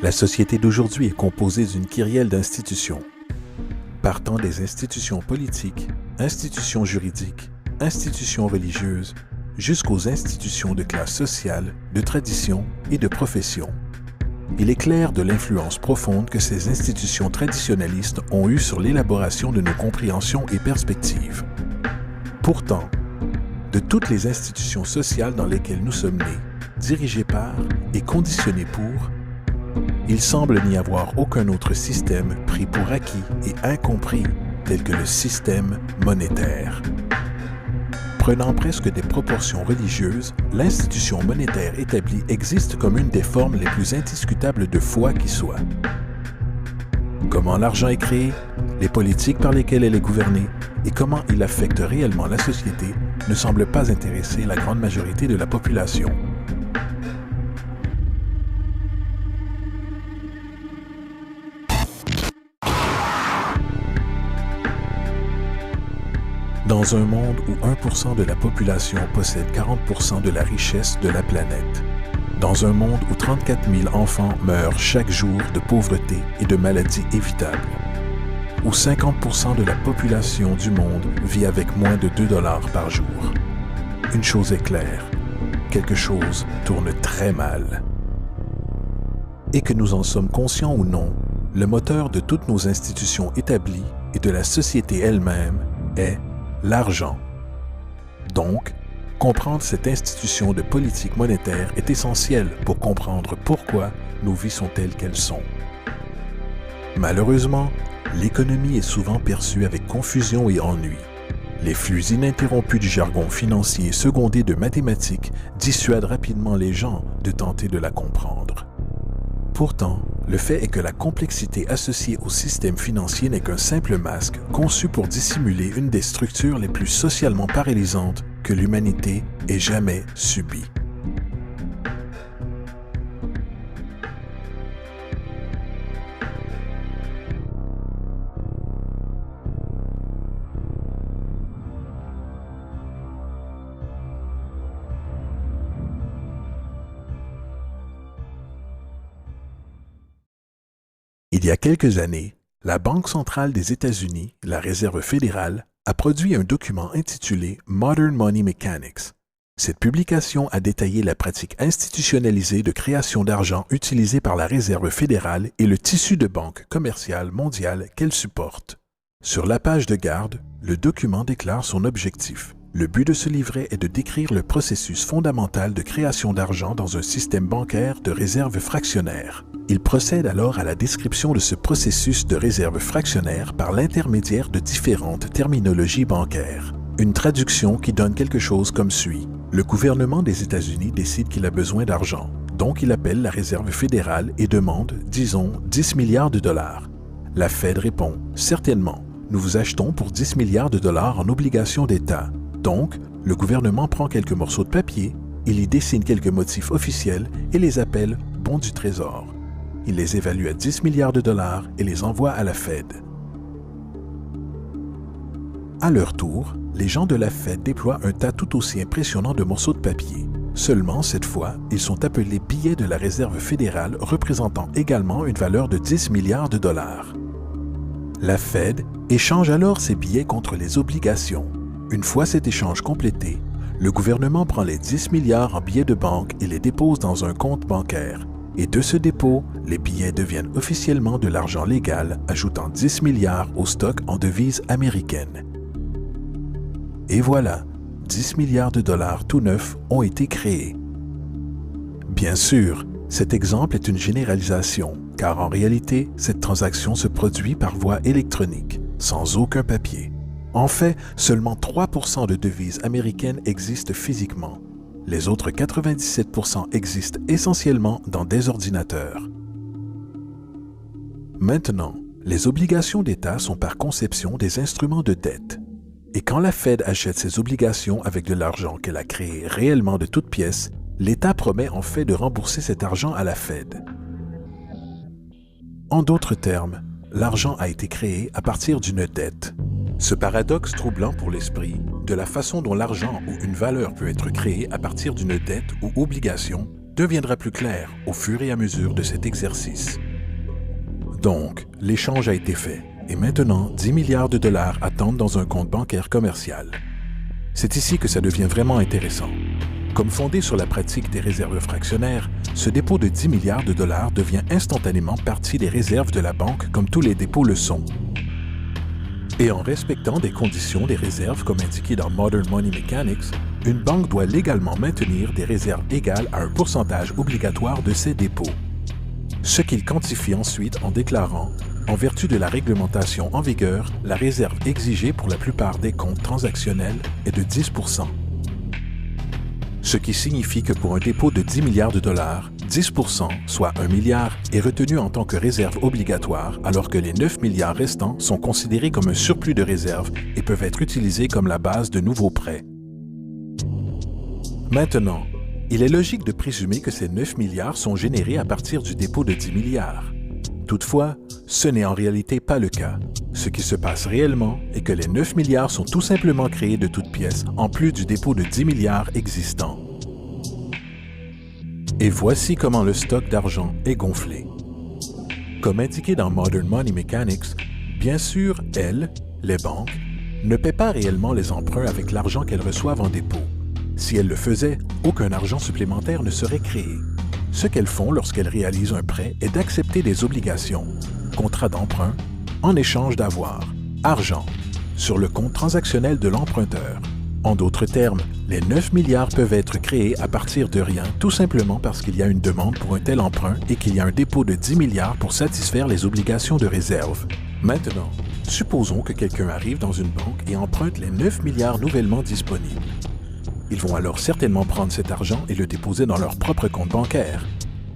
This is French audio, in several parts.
La société d'aujourd'hui est composée d'une kyrielle d'institutions. Partant des institutions politiques, institutions juridiques, institutions religieuses, jusqu'aux institutions de classe sociale, de tradition et de profession. Il est clair de l'influence profonde que ces institutions traditionnalistes ont eue sur l'élaboration de nos compréhensions et perspectives. Pourtant, de toutes les institutions sociales dans lesquelles nous sommes nés, dirigées par et conditionnées pour, il semble n'y avoir aucun autre système pris pour acquis et incompris tel que le système monétaire. Prenant presque des proportions religieuses, l'institution monétaire établie existe comme une des formes les plus indiscutables de foi qui soit. Comment l'argent est créé, les politiques par lesquelles elle est gouvernée et comment il affecte réellement la société ne semblent pas intéresser la grande majorité de la population. Dans un monde où 1% de la population possède 40% de la richesse de la planète, dans un monde où 34 000 enfants meurent chaque jour de pauvreté et de maladies évitables, où 50% de la population du monde vit avec moins de 2 $ par jour, une chose est claire, quelque chose tourne très mal. Et que nous en sommes conscients ou non, le moteur de toutes nos institutions établies et de la société elle-même est l'argent. Donc, comprendre cette institution de politique monétaire est essentiel pour comprendre pourquoi nos vies sont telles qu'elles sont. Malheureusement, l'économie est souvent perçue avec confusion et ennui. Les flux ininterrompus du jargon financier secondé de mathématiques dissuadent rapidement les gens de tenter de la comprendre. Pourtant, le fait est que la complexité associée au système financier n'est qu'un simple masque conçu pour dissimuler une des structures les plus socialement paralysantes que l'humanité ait jamais subies. Il y a quelques années, la Banque centrale des États-Unis, la Réserve fédérale, a produit un document intitulé Modern Money Mechanics. Cette publication a détaillé la pratique institutionnalisée de création d'argent utilisée par la Réserve fédérale et le tissu de banques commerciales mondiales qu'elle supporte. Sur la page de garde, le document déclare son objectif. Le but de ce livret est de décrire le processus fondamental de création d'argent dans un système bancaire de réserve fractionnaire. Il procède alors à la description de ce processus de réserve fractionnaire par l'intermédiaire de différentes terminologies bancaires. Une traduction qui donne quelque chose comme suit. Le gouvernement des États-Unis décide qu'il a besoin d'argent, donc il appelle la Réserve fédérale et demande, disons, 10 milliards de dollars. La Fed répond, certainement, nous vous achetons pour 10 milliards de dollars en obligations d'État. Donc, le gouvernement prend quelques morceaux de papier, il y dessine quelques motifs officiels et les appelle bons du Trésor. Il les évalue à 10 milliards de dollars et les envoie à la Fed. À leur tour, les gens de la Fed déploient un tas tout aussi impressionnant de morceaux de papier. Seulement, cette fois, ils sont appelés billets de la Réserve fédérale représentant également une valeur de 10 milliards de dollars. La Fed échange alors ces billets contre les obligations. Une fois cet échange complété, le gouvernement prend les 10 milliards en billets de banque et les dépose dans un compte bancaire. Et de ce dépôt, les billets deviennent officiellement de l'argent légal, ajoutant 10 milliards au stock en devises américaines. Et voilà, 10 milliards de dollars tout neufs ont été créés. Bien sûr, cet exemple est une généralisation, car en réalité, cette transaction se produit par voie électronique, sans aucun papier. En fait, seulement 3% de devises américaines existent physiquement. Les autres 97% existent essentiellement dans des ordinateurs. Maintenant, les obligations d'État sont par conception des instruments de dette. Et quand la Fed achète ses obligations avec de l'argent qu'elle a créé réellement de toutes pièces, l'État promet en fait de rembourser cet argent à la Fed. En d'autres termes, l'argent a été créé à partir d'une dette. Ce paradoxe troublant pour l'esprit, de la façon dont l'argent ou une valeur peut être créée à partir d'une dette ou obligation, deviendra plus clair au fur et à mesure de cet exercice. Donc, l'échange a été fait et maintenant 10 milliards de dollars attendent dans un compte bancaire commercial. C'est ici que ça devient vraiment intéressant. Comme fondé sur la pratique des réserves fractionnaires, ce dépôt de 10 milliards de dollars devient instantanément partie des réserves de la banque comme tous les dépôts le sont. Et en respectant des conditions des réserves comme indiqué dans Modern Money Mechanics, une banque doit légalement maintenir des réserves égales à un pourcentage obligatoire de ses dépôts. Ce qu'il quantifie ensuite en déclarant, en vertu de la réglementation en vigueur, la réserve exigée pour la plupart des comptes transactionnels est de 10 %. Ce qui signifie que pour un dépôt de 10 milliards de dollars, 10 %, soit 1 milliard, est retenu en tant que réserve obligatoire, alors que les 9 milliards restants sont considérés comme un surplus de réserve et peuvent être utilisés comme la base de nouveaux prêts. Maintenant, il est logique de présumer que ces 9 milliards sont générés à partir du dépôt de 10 milliards. Toutefois, ce n'est en réalité pas le cas. Ce qui se passe réellement est que les 9 milliards sont tout simplement créés de toutes pièces, en plus du dépôt de 10 milliards existant. Et voici comment le stock d'argent est gonflé. Comme indiqué dans Modern Money Mechanics, bien sûr, elles, les banques, ne paient pas réellement les emprunts avec l'argent qu'elles reçoivent en dépôt. Si elles le faisaient, aucun argent supplémentaire ne serait créé. Ce qu'elles font lorsqu'elles réalisent un prêt est d'accepter des obligations, contrats d'emprunt, en échange d'avoir, argent, sur le compte transactionnel de l'emprunteur. En d'autres termes, les 9 milliards peuvent être créés à partir de rien tout simplement parce qu'il y a une demande pour un tel emprunt et qu'il y a un dépôt de 10 milliards pour satisfaire les obligations de réserve. Maintenant, supposons que quelqu'un arrive dans une banque et emprunte les 9 milliards nouvellement disponibles. Ils vont alors certainement prendre cet argent et le déposer dans leur propre compte bancaire.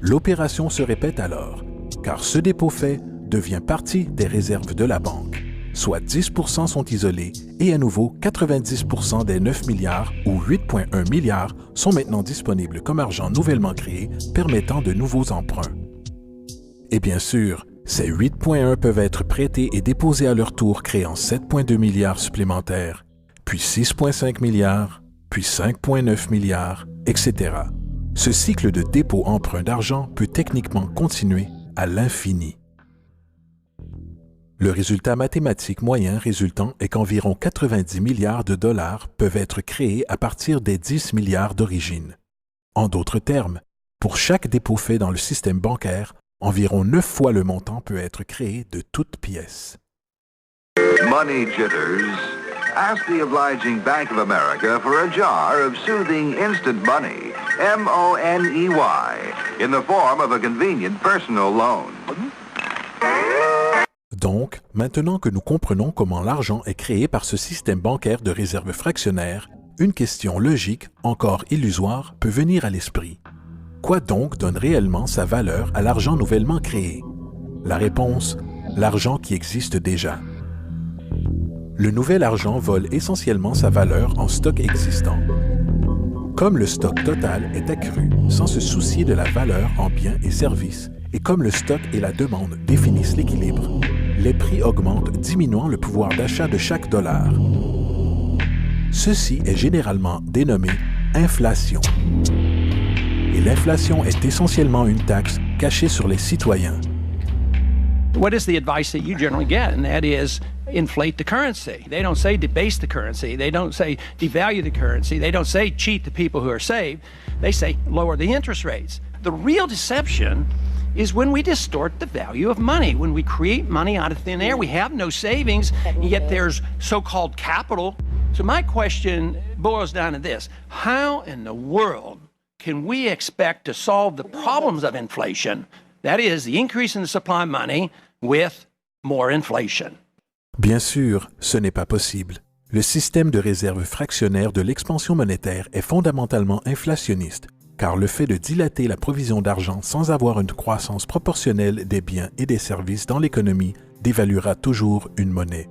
L'opération se répète alors, car ce dépôt fait devient partie des réserves de la banque. Soit 10 % sont isolés et à nouveau 90 % des 9 milliards ou 8,1 milliards sont maintenant disponibles comme argent nouvellement créé permettant de nouveaux emprunts. Et bien sûr, ces 8,1 peuvent être prêtés et déposés à leur tour créant 7,2 milliards supplémentaires, puis 6,5 milliards, puis 5,9 milliards, etc. Ce cycle de dépôt-emprunt d'argent peut techniquement continuer à l'infini. Le résultat mathématique moyen résultant est qu'environ 90 milliards de dollars peuvent être créés à partir des 10 milliards d'origine. En d'autres termes, pour chaque dépôt fait dans le système bancaire, environ 9 fois le montant peut être créé de toutes pièces. Money jitters. Ask the obliging Bank of America for a jar of soothing instant money, M-O-N-E-Y, in the form of a convenient personal loan. Donc, maintenant que nous comprenons comment l'argent est créé par ce système bancaire de réserve fractionnaire, une question logique, encore illusoire, peut venir à l'esprit. Quoi donc donne réellement sa valeur à l'argent nouvellement créé? La réponse, l'argent qui existe déjà. Le nouvel argent vole essentiellement sa valeur en stock existant. Comme le stock total est accru sans se soucier de la valeur en biens et services, et comme le stock et la demande définissent l'équilibre, les prix augmentent diminuant le pouvoir d'achat de chaque dollar. Ceci est généralement dénommé inflation. Et l'inflation est essentiellement une taxe cachée sur les citoyens. What is the advice that you generally get? And that is inflate the currency. They don't say debase the currency. They don't say devalue the currency. They don't say cheat the people who are saved. They say lower the interest rates. The real deception is when we distort the value of money, when we create money out of thin air. We have no savings, and yet there's so-called capital. So my question boils down to this. How in the world can we expect to solve the problems of inflation, that is, the increase in the supply of money, with more inflation? Bien sûr, ce n'est pas possible. Le système de réserve fractionnaire de l'expansion monétaire est fondamentalement inflationniste, car le fait de dilater la provision d'argent sans avoir une croissance proportionnelle des biens et des services dans l'économie dévaluera toujours une monnaie.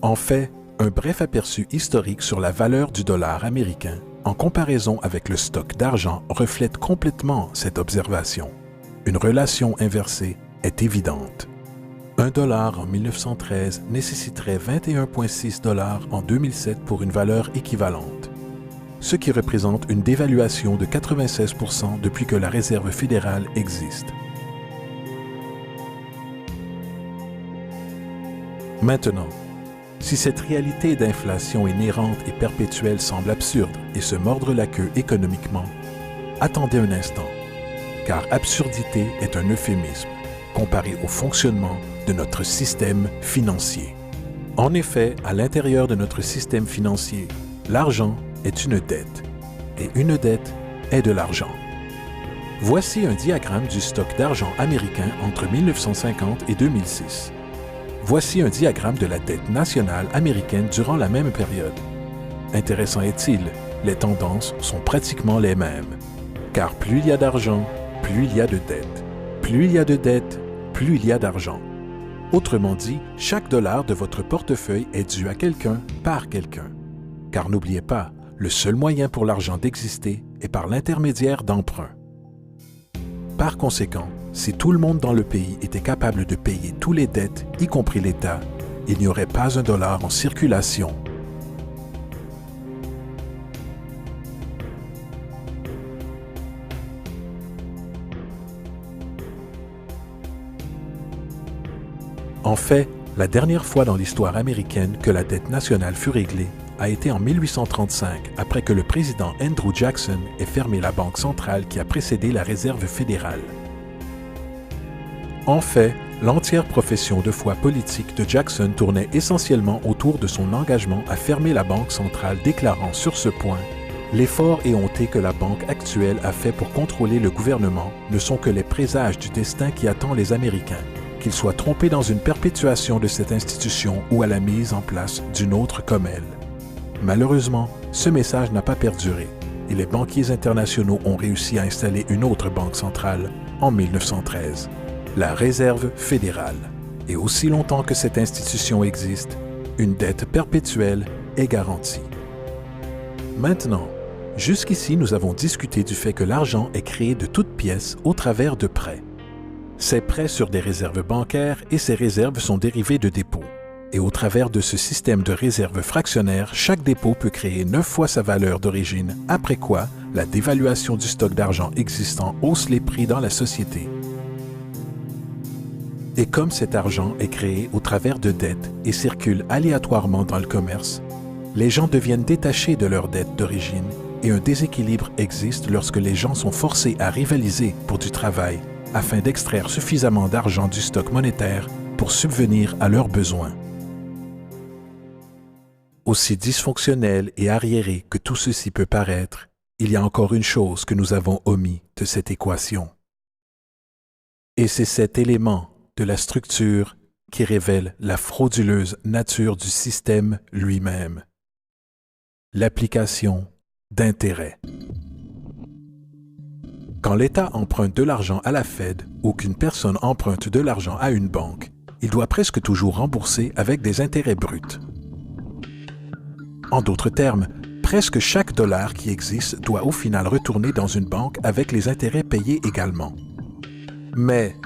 En fait, un bref aperçu historique sur la valeur du dollar américain, en comparaison avec le stock d'argent, reflète complètement cette observation. Une relation inversée est évidente. $1 en 1913 nécessiterait 21,6 $ en 2007 pour une valeur équivalente. ce qui représente une dévaluation de 96% depuis que la Réserve fédérale existe. Maintenant, si cette réalité d'inflation inhérente et perpétuelle semble absurde et se mordre la queue économiquement, attendez un instant, car absurdité est un euphémisme comparé au fonctionnement de notre système financier. En effet, à l'intérieur de notre système financier, l'argent est une dette, et une dette est de l'argent. Voici un diagramme du stock d'argent américain entre 1950 et 2006. Voici un diagramme de la dette nationale américaine durant la même période. Intéressant est-il, les tendances sont pratiquement les mêmes. Car plus il y a d'argent, plus il y a de dettes. Plus il y a de dettes, plus il y a d'argent. Autrement dit, chaque dollar de votre portefeuille est dû à quelqu'un par quelqu'un. Car n'oubliez pas, le seul moyen pour l'argent d'exister est par l'intermédiaire d'emprunts. Par conséquent, si tout le monde dans le pays était capable de payer tous les dettes, y compris l'État, il n'y aurait pas un dollar en circulation. En fait, la dernière fois dans l'histoire américaine que la dette nationale fut réglée a été en 1835, après que le président Andrew Jackson ait fermé la banque centrale qui a précédé la Réserve fédérale. En fait, l'entière profession de foi politique de Jackson tournait essentiellement autour de son engagement à fermer la banque centrale, déclarant sur ce point « L'effort éhonté que la banque actuelle a fait pour contrôler le gouvernement ne sont que les présages du destin qui attend les Américains, qu'ils soient trompés dans une perpétuation de cette institution ou à la mise en place d'une autre comme elle. » Malheureusement, ce message n'a pas perduré et les banquiers internationaux ont réussi à installer une autre banque centrale en 1913. La Réserve fédérale. Et aussi longtemps que cette institution existe, une dette perpétuelle est garantie. Maintenant, jusqu'ici, nous avons discuté du fait que l'argent est créé de toutes pièces au travers de prêts. Ces prêts sur des réserves bancaires et ces réserves sont dérivées de dépôts. Et au travers de ce système de réserves fractionnaires, chaque dépôt peut créer 9 fois sa valeur d'origine, après quoi la dévaluation du stock d'argent existant hausse les prix dans la société. Et comme cet argent est créé au travers de dettes et circule aléatoirement dans le commerce, les gens deviennent détachés de leurs dettes d'origine et un déséquilibre existe lorsque les gens sont forcés à rivaliser pour du travail afin d'extraire suffisamment d'argent du stock monétaire pour subvenir à leurs besoins. Aussi dysfonctionnel et arriéré que tout ceci peut paraître, il y a encore une chose que nous avons omis de cette équation. Et c'est cet élément de la structure qui révèle la frauduleuse nature du système lui-même. L'application d'intérêts. Quand l'État emprunte de l'argent à la Fed ou qu'une personne emprunte de l'argent à une banque, il doit presque toujours rembourser avec des intérêts bruts. En d'autres termes, presque chaque dollar qui existe doit au final retourner dans une banque avec les intérêts payés également. Mais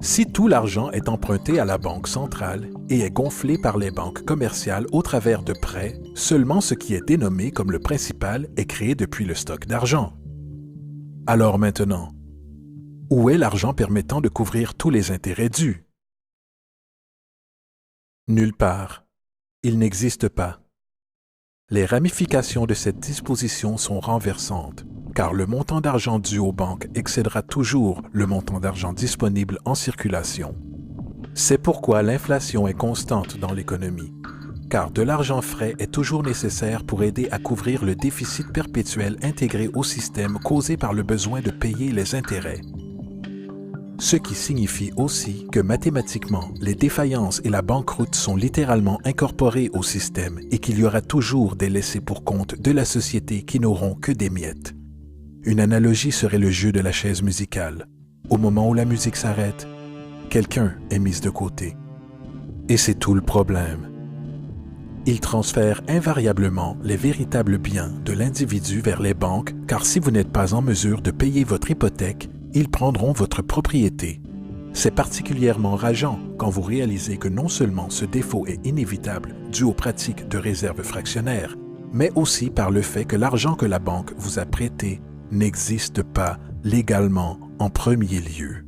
si tout l'argent est emprunté à la banque centrale et est gonflé par les banques commerciales au travers de prêts, seulement ce qui est dénommé comme le principal est créé depuis le stock d'argent. Alors maintenant, où est l'argent permettant de couvrir tous les intérêts dus? Nulle part. Il n'existe pas. Les ramifications de cette disposition sont renversantes, car le montant d'argent dû aux banques excédera toujours le montant d'argent disponible en circulation. C'est pourquoi l'inflation est constante dans l'économie, car de l'argent frais est toujours nécessaire pour aider à couvrir le déficit perpétuel intégré au système causé par le besoin de payer les intérêts. Ce qui signifie aussi que mathématiquement, les défaillances et la banqueroute sont littéralement incorporées au système et qu'il y aura toujours des laissés pour compte de la société qui n'auront que des miettes. Une analogie serait le jeu de la chaise musicale. Au moment où la musique s'arrête, quelqu'un est mis de côté. Et c'est tout le problème. Il transfère invariablement les véritables biens de l'individu vers les banques, car si vous n'êtes pas en mesure de payer votre hypothèque, ils prendront votre propriété. C'est particulièrement rageant quand vous réalisez que non seulement ce défaut est inévitable dû aux pratiques de réserve fractionnaire, mais aussi par le fait que l'argent que la banque vous a prêté n'existe pas légalement en premier lieu.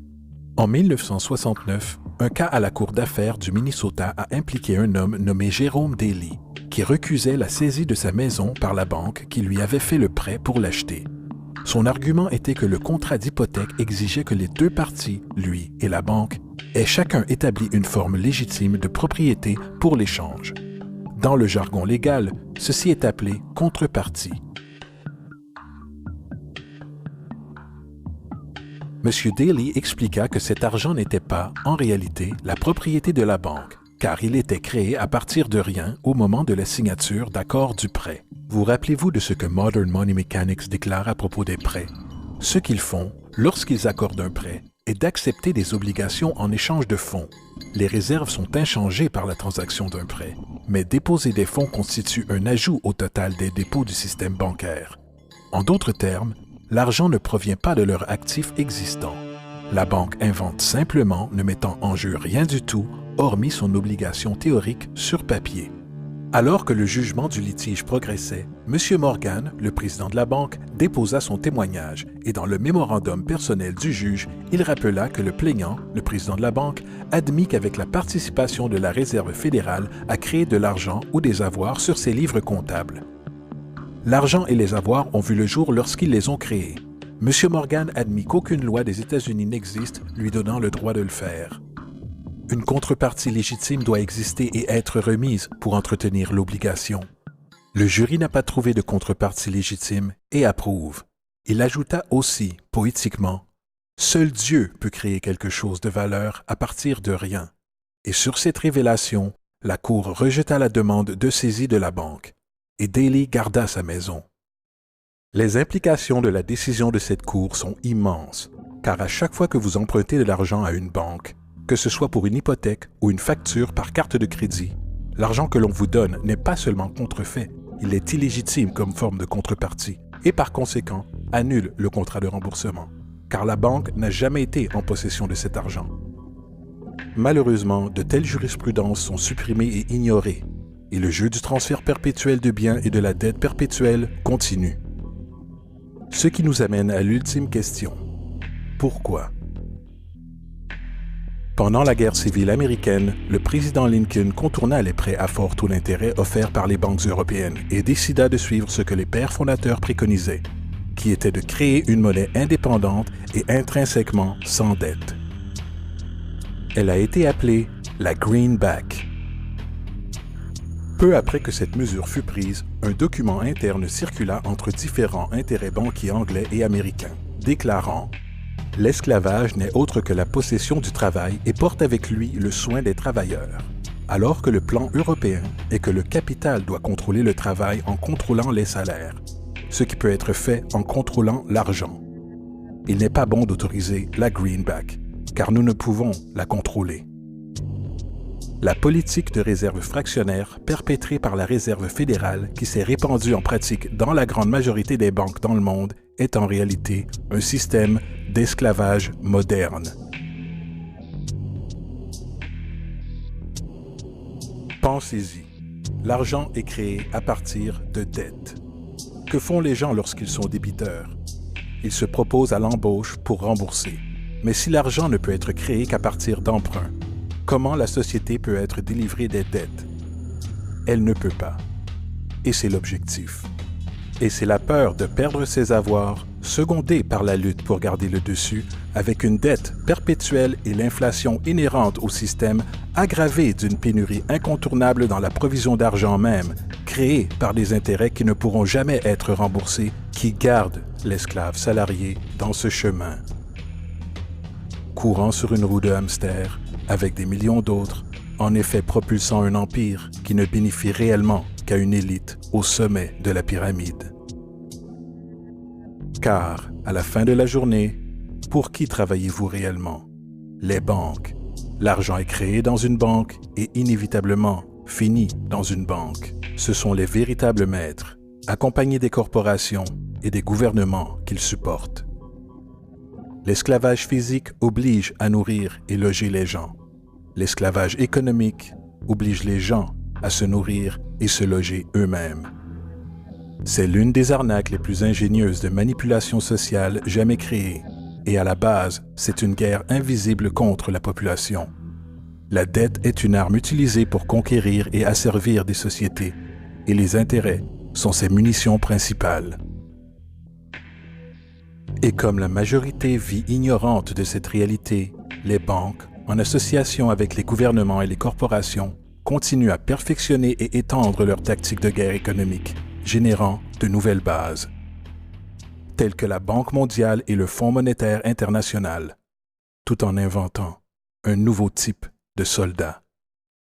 En 1969, un cas à la Cour d'affaires du Minnesota a impliqué un homme nommé Jérôme Daly, qui recusait la saisie de sa maison par la banque qui lui avait fait le prêt pour l'acheter. Son argument était que le contrat d'hypothèque exigeait que les deux parties, lui et la banque, aient chacun établi une forme légitime de propriété pour l'échange. Dans le jargon légal, ceci est appelé contrepartie. M. Daly expliqua que cet argent n'était pas, en réalité, la propriété de la banque, car il était créé à partir de rien au moment de la signature d'accord du prêt. Vous rappelez-vous de ce que Modern Money Mechanics déclare à propos des prêts? Ce qu'ils font, lorsqu'ils accordent un prêt, est d'accepter des obligations en échange de fonds. Les réserves sont inchangées par la transaction d'un prêt, mais déposer des fonds constitue un ajout au total des dépôts du système bancaire. En d'autres termes, l'argent ne provient pas de leur actif existant. La banque invente simplement, ne mettant en jeu rien du tout, hormis son obligation théorique sur papier. Alors que le jugement du litige progressait, M. Morgan, le président de la banque, déposa son témoignage et dans le mémorandum personnel du juge, il rappela que le plaignant, le président de la banque, admit qu'avec la participation de la Réserve fédérale a créé de l'argent ou des avoirs sur ses livres comptables. L'argent et les avoirs ont vu le jour lorsqu'ils les ont créés. M. Morgan admit qu'aucune loi des États-Unis n'existe lui donnant le droit de le faire. Une contrepartie légitime doit exister et être remise pour entretenir l'obligation. Le jury n'a pas trouvé de contrepartie légitime et approuve. Il ajouta aussi, poétiquement, « Seul Dieu peut créer quelque chose de valeur à partir de rien. » Et sur cette révélation, la Cour rejeta la demande de saisie de la banque et Daly garda sa maison. Les implications de la décision de cette Cour sont immenses, car à chaque fois que vous empruntez de l'argent à une banque, que ce soit pour une hypothèque ou une facture par carte de crédit, l'argent que l'on vous donne n'est pas seulement contrefait, il est illégitime comme forme de contrepartie et par conséquent annule le contrat de remboursement, car la banque n'a jamais été en possession de cet argent. Malheureusement, de telles jurisprudences sont supprimées et ignorées, et le jeu du transfert perpétuel de biens et de la dette perpétuelle continue. Ce qui nous amène à l'ultime question. Pourquoi? Pendant la guerre civile américaine, le président Lincoln contourna les prêts à fort taux d'intérêt offerts par les banques européennes et décida de suivre ce que les pères fondateurs préconisaient, qui était de créer une monnaie indépendante et intrinsèquement sans dette. Elle a été appelée la Greenback. Peu après que cette mesure fut prise, un document interne circula entre différents intérêts banquiers anglais et américains, déclarant « L'esclavage n'est autre que la possession du travail et porte avec lui le soin des travailleurs, alors que le plan européen est que le capital doit contrôler le travail en contrôlant les salaires, ce qui peut être fait en contrôlant l'argent. Il n'est pas bon d'autoriser la greenback, car nous ne pouvons la contrôler. » La politique de réserve fractionnaire perpétrée par la Réserve fédérale, qui s'est répandue en pratique dans la grande majorité des banques dans le monde, est en réalité un système d'esclavage moderne. Pensez-y. L'argent est créé à partir de dettes. Que font les gens lorsqu'ils sont débiteurs? Ils se proposent à l'embauche pour rembourser. Mais si l'argent ne peut être créé qu'à partir d'emprunts, comment la société peut être délivrée des dettes? Elle ne peut pas. Et c'est l'objectif. Et c'est la peur de perdre ses avoirs, secondée par la lutte pour garder le dessus, avec une dette perpétuelle et l'inflation inhérente au système, aggravée d'une pénurie incontournable dans la provision d'argent même, créée par des intérêts qui ne pourront jamais être remboursés, qui gardent l'esclave salarié dans ce chemin. Courant sur une roue de hamster, avec des millions d'autres, en effet propulsant un empire qui ne bénéficie réellement qu'à une élite au sommet de la pyramide. Car, à la fin de la journée, pour qui travaillez-vous réellement? Les banques. L'argent est créé dans une banque et inévitablement finit dans une banque. Ce sont les véritables maîtres, accompagnés des corporations et des gouvernements qu'ils supportent. L'esclavage physique oblige à nourrir et loger les gens. L'esclavage économique oblige les gens à se nourrir et se loger eux-mêmes. C'est l'une des arnaques les plus ingénieuses de manipulation sociale jamais créées, et à la base, c'est une guerre invisible contre la population. La dette est une arme utilisée pour conquérir et asservir des sociétés, et les intérêts sont ses munitions principales. Et comme la majorité vit ignorante de cette réalité, les banques, en association avec les gouvernements et les corporations, continuent à perfectionner et étendre leurs tactiques de guerre économique, générant de nouvelles bases, telles que la Banque mondiale et le Fonds monétaire international, tout en inventant un nouveau type de soldat,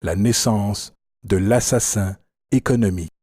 la naissance de l'assassin économique.